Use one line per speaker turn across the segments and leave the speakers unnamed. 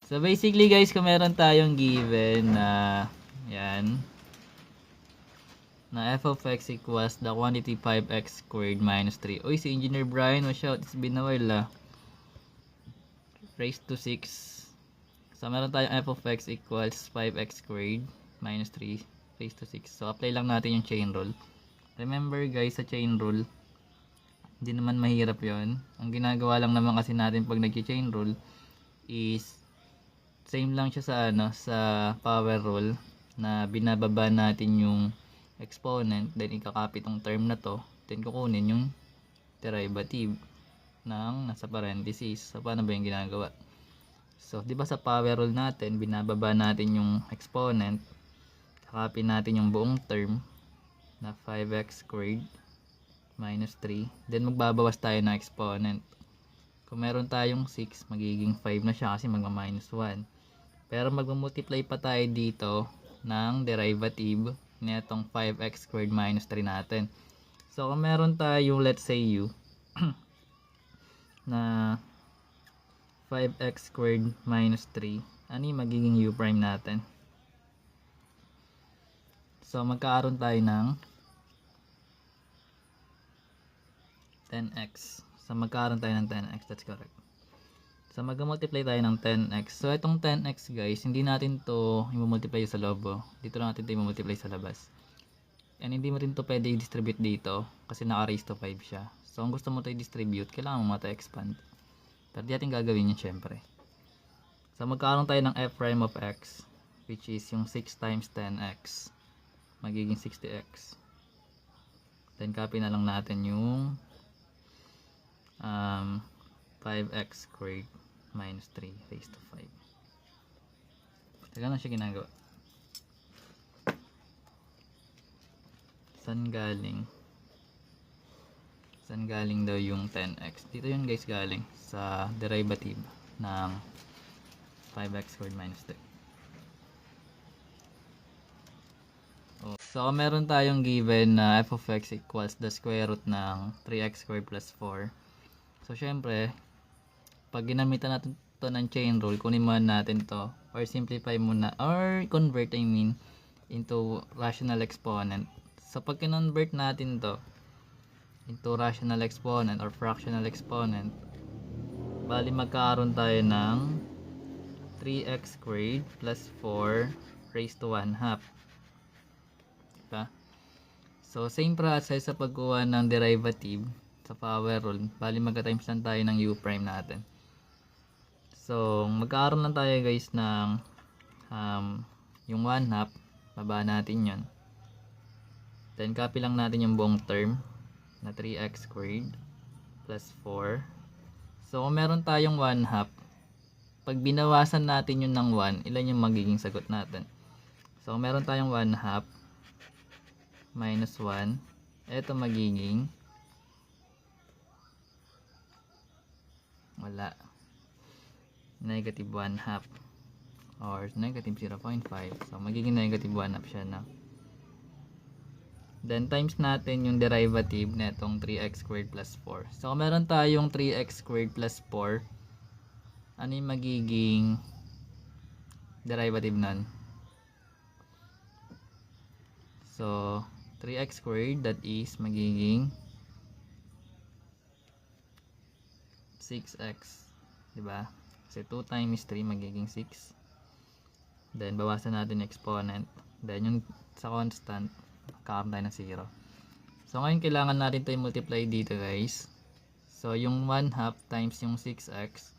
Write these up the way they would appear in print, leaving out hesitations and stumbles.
So basically guys, kung meron tayong given na yan na f of x equals the quantity 5x squared minus 3. Uy, si Engineer Brian, watch out, it's been a while raised to 6. So meron tayong f of x equals 5x squared minus 3 raised to 6. So apply lang natin yung chain rule. Remember guys, sa chain rule, hindi naman mahirap yon. Ang ginagawa lang naman kasi natin pag nag-chain rule is same lang siya sa sa power rule na binababa natin yung exponent, then ikakopy tong term na to, then kukunin yung derivative ng nasa parenthesis. So paano ba yung ginagawa? So di ba sa power rule natin, binababa natin yung exponent, kakopy natin yung buong term na 5x squared minus 3, then magbabawas tayo ng exponent. Kung meron tayong 6, magiging 5 na siya kasi magma-minus 1. Pero magmumultiply pa tayo dito ng derivative nitong 5x squared minus 3 natin. So kung meron tayong, let's say u na 5x squared minus 3, ano yung magiging u prime natin? So magkakaroon tayo ng 10x. So magkakaroon tayo ng 10x, that's correct. So mag-multiply tayo ng 10x. So itong 10x guys, hindi natin to i-multiply sa loob. Dito lang natin to i-multiply sa labas. And hindi mo rin to pwede i-distribute dito kasi naka-raise to 5 siya. So kung gusto mo to i-distribute, kailangan mo mata-expand. Pero di natin gagawin yun syempre. So magkakaroon tayo ng f prime of x, which is yung 6 times 10x. Magiging 60x. Then copy na lang natin yung 5x squared minus 3 raised to 5. Teka na siya ginagawa. Saan galing? Saan galing daw yung 10x? Dito yun guys galing sa derivative ng 5x squared minus 3. So meron tayong given na f of x equals the square root ng 3x squared plus 4. So syempre, pag ginamitan natin to ng chain rule, kunin muna natin to or simplify muna or convert into rational exponent. So pag kinonvert natin to into rational exponent or fractional exponent, bali magkakaroon tayo ng 3x squared plus 4 raised to 1 half. Diba? So same process sa pagkuha ng derivative sa power rule, bali magka-times lang tayo ng u prime natin. So magkakaroon lang tayo guys ng yung 1 half, baba natin yun, then copy lang natin yung buong term na 3x squared plus 4. So kung meron tayong 1 half, pag binawasan natin yun ng 1, ilan yung magiging sagot natin? So kung meron tayong 1 half minus 1, eto magiging wala, negative 1 half or negative 0.5. So magiging negative 1 half siya na. Then times natin yung derivative na itong 3x squared plus 4. So kung meron tayong 3x squared plus 4, ano yung magiging derivative nun? So 3x squared, that is magiging 6x, diba? Kasi 2 times 3 magiging 6. Then bawasan natin yung exponent, then yung sa constant magkakaroon tayo ng 0. So ngayon kailangan natin ito i-multiply dito guys. So yung 1 half times yung 6x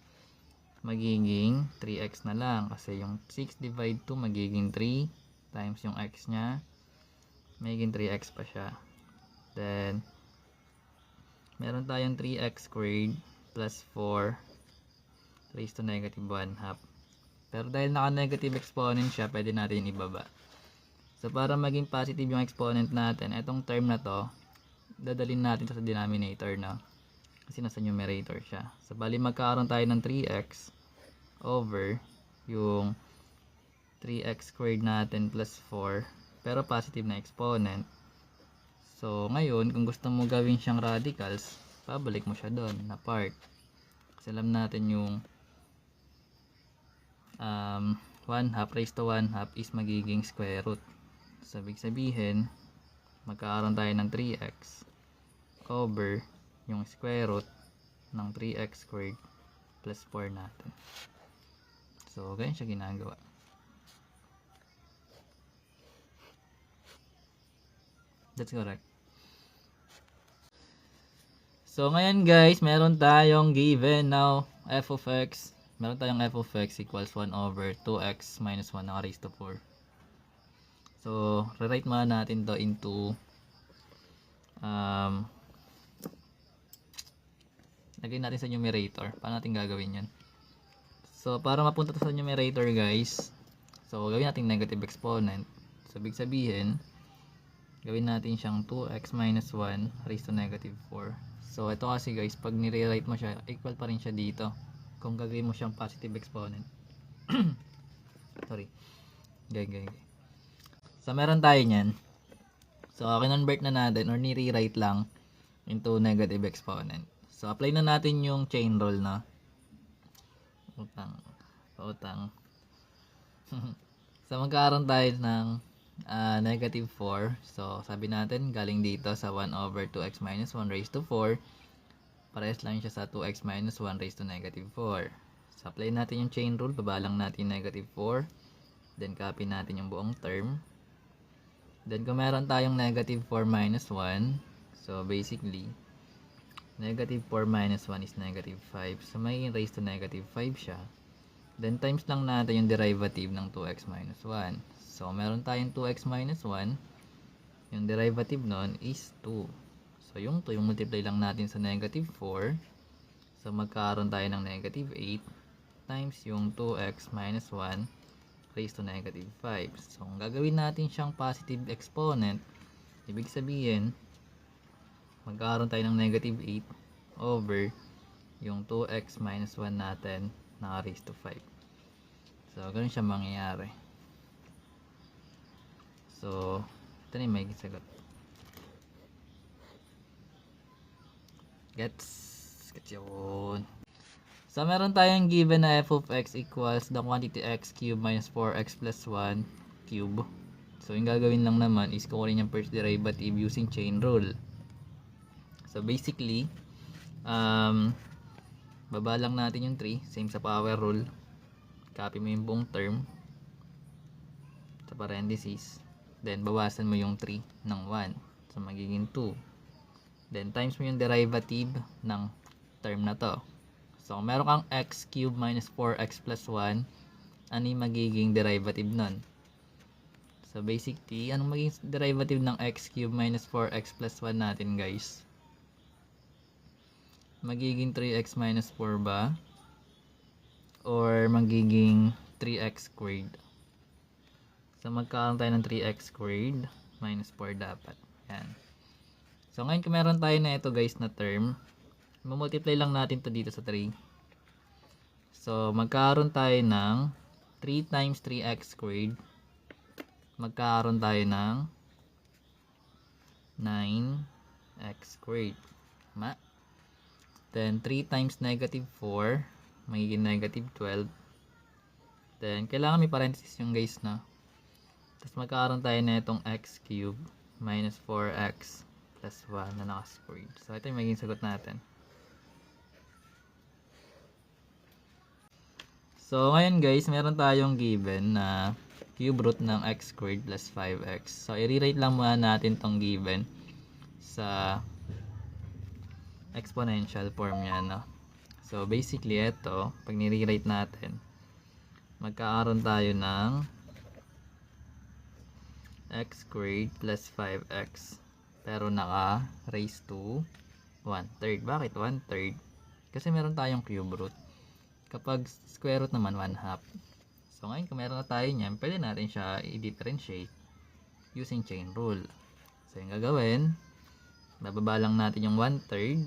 magiging 3x na lang, kasi yung 6 divide 2 magiging 3 times yung x nya magiging 3x pa siya. Then meron tayong 3x squared plus 4 raised to negative 1 half. Pero dahil naka-negative exponent siya, pwede natin ibaba. So para maging positive yung exponent natin, itong term na to, dadalhin natin sa denominator na. Kasi nasa numerator siya. So bali magkakaroon tayo ng 3x over yung 3x squared natin plus 4, pero positive na exponent. So ngayon, kung gusto mo gawin siyang radicals, pabalik mo siya doon na part. Kasi alam natin yung 1 half raised to 1 half is magiging square root. So, ibig sabihin, magkakaroon tayo ng 3x over yung square root ng 3x squared plus 4 natin. So, ganyan siya ginagawa. That's correct. So, ngayon guys, meron tayong given now f of x. Meron tayong f of x equals 1 over 2x minus 1 na raised to 4. So, rewrite muna natin to into lagay natin sa numerator. Paano natin gagawin yan? So, para mapunta to sa numerator guys, so gawin natin negative exponent. So, ibig sabihin, gawin natin siyang 2x minus 1 raised to negative 4. So, ito kasi guys, pag nire-write mo siya, equal pa rin siya dito. Kung gagawin mo siyang positive exponent. Sorry. Okay. So, meron tayo niyan. So, kinonvert na natin or nire-write lang into negative exponent. So, apply na natin yung chain rule na. Utang. So, magkakaroon tayo ng negative 4. So, sabi natin, galing dito sa 1 over 2x minus 1 raised to 4. Parehas lang siya sa 2x minus 1 raised to negative 4. So, apply natin yung chain rule. Babalang natin negative 4. Then, copy natin yung buong term. Then, kung meron tayong negative 4 minus 1. So, basically, negative 4 minus 1 is negative 5. So, may raised to negative 5 siya. Then, times lang natin yung derivative ng 2x minus 1. So, meron tayong 2x minus 1. Yung derivative nun is 2. So, yung 2, yung multiply lang natin sa negative 4. So, magkakaroon tayo ng negative 8 times yung 2x minus 1 raised to negative 5. So, kung gagawin natin siyang positive exponent, ibig sabihin, magkakaroon tayo ng negative 8 over yung 2x minus 1 natin na raised to 5. So, ganun siya mangyayari. So, ito na yung may sagot. Gets yun. So, meron tayong given na f of x equals the quantity x cube minus 4x plus 1 cube. So, yung gagawin lang naman is kukunin yung first derivative using chain rule. So, basically, baba lang natin yung 3, same sa power rule. Copy mo yung buong term sa parentheses. Then, bawasan mo yung 3 ng 1. So, magiging 2. Then, times mo yung derivative ng term na to. So, kung meron kang x cube minus 4x plus 1, ano yung magiging derivative nun? So, basically, anong magiging derivative ng x cube minus 4x plus 1 natin, guys? Magiging 3x minus 4 ba? Or magiging 3x squared? So, magkakaroon tayo ng 3x squared minus 4 dapat. Yan. So, ngayon kung meron tayo na ito guys na term, mamultiply lang natin to dito sa 3. So, magkakaroon tayo ng 3 times 3x squared. Magkakaroon tayo ng 9x squared. Tama? Then, 3 times negative 4, magiging negative 12. Then, kailangan may parenthesis yung guys na. Tapos, magkakaroon tayo na itong x cube minus 4x plus 1 na naka-squared. So, ito yung magiging sagot natin. So, ngayon guys, meron tayong given na cube root ng x squared plus 5x. So, i-rewrite lang muna natin tong given sa exponential form niya, no? So, basically, ito, pag ni-rewrite natin, magkakaroon tayo ng x squared plus 5x pero naka raised to 1/3. Bakit 1/3? Kasi meron tayong cube root. Kapag square root naman 1/2. So ngayon kung meron na tayo niyan, pwede natin siya i-differentiate using chain rule. So yung gagawin, bababa lang natin yung 1/3,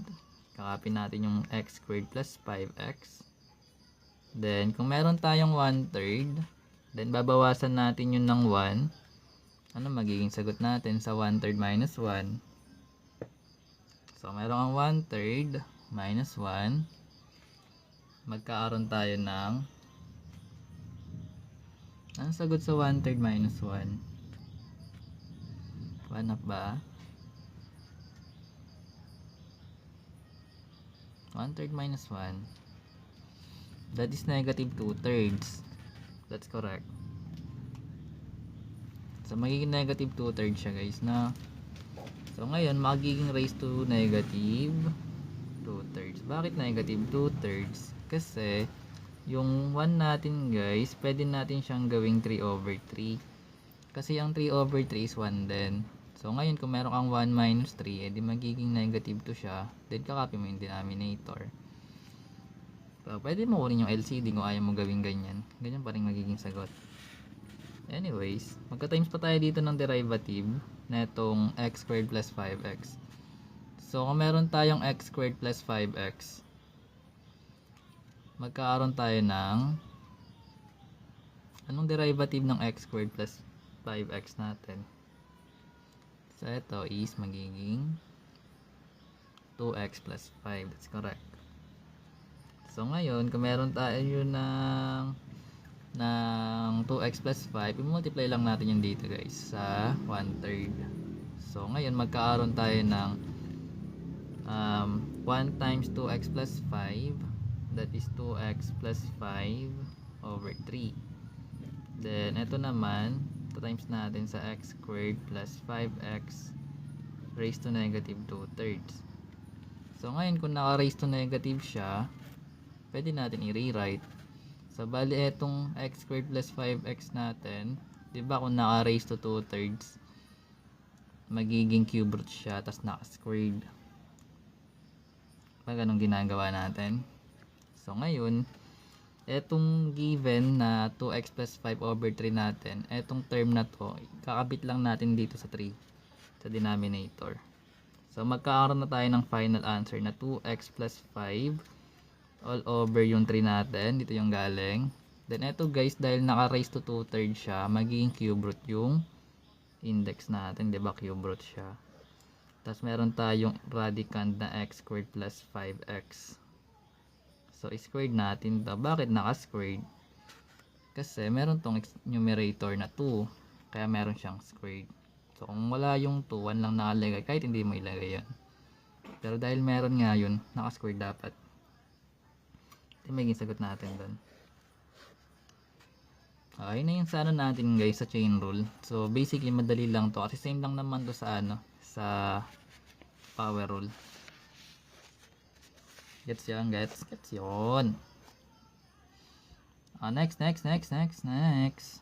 kakapin natin yung x squared plus 5x. Then kung meron tayong 1/3, then babawasan natin yun ng 1. Ano magiging sagot natin sa 1/3 minus 1? So, meron kang 1/3 minus 1. Magkakaroon tayo ng Anong sagot sa 1/3 minus 1? 1 ba? 1/3 minus 1. That is negative 2/3. That's correct. So, magiging negative 2/3 siya guys na. So, ngayon, magiging raised to negative 2/3. Bakit negative 2/3? Kasi, yung 1 natin guys, pwede natin siyang gawing 3/3. Kasi ang 3/3 is 1 din. So, ngayon, kung meron kang 1 minus 3, edi magiging negative 2 siya. Then, kakopy mo yung denominator. So, pwede mo kunin yung LCD kung ayaw mo gawing ganyan. Ganyan pa rin magiging sagot. Anyways, magka-times pa tayo dito ng derivative na itong x squared plus 5x. So, kung meron tayong x squared plus 5x, magkakaroon tayo ng anong derivative ng x squared plus 5x natin? So, ito is magiging 2x plus 5. That's correct. So, ngayon, kung meron tayo ng 2x plus 5, i-multiply lang natin yung dito guys sa 1/3. So, ngayon, magkakaroon tayo ng 1 times 2x plus 5, that is 2x plus 5 over 3. Then, ito naman, times natin sa x squared plus 5x raised to negative 2/3. So, ngayon, kung naka-raised to negative siya, pwede natin i-rewrite. So, bali etong x squared plus 5x natin, diba kung naka-raised to 2/3, magiging cube root siya, tas naka-squared. Pag ganun ginagawa natin. So, ngayon, etong given na 2x plus 5 over 3 natin, etong term na to, kakabit lang natin dito sa 3, sa denominator. So, magkakaroon na tayo ng final answer na 2x plus 5 all over yung 3 natin. Dito yung galing. Then, eto guys, dahil naka-raise to 2/3 siya, magiging cube root yung index natin. Diba? Cube root siya. Tapos, meron tayong radicand na x squared plus 5x. So, squared natin to. Bakit naka-squared? Kasi, meron tong numerator na 2. Kaya, meron siyang squared. So, kung wala yung 2, 1 lang nakalagay. Kahit hindi mo ilagay yan. Pero, dahil meron nga yun, naka-squared dapat. Ito magiging sagot natin doon. Okay na yung sa ano natin guys, sa chain rule. So, basically, madali lang to. Kasi same lang naman to sa sa power rule. Gets yun, gets yun. Next.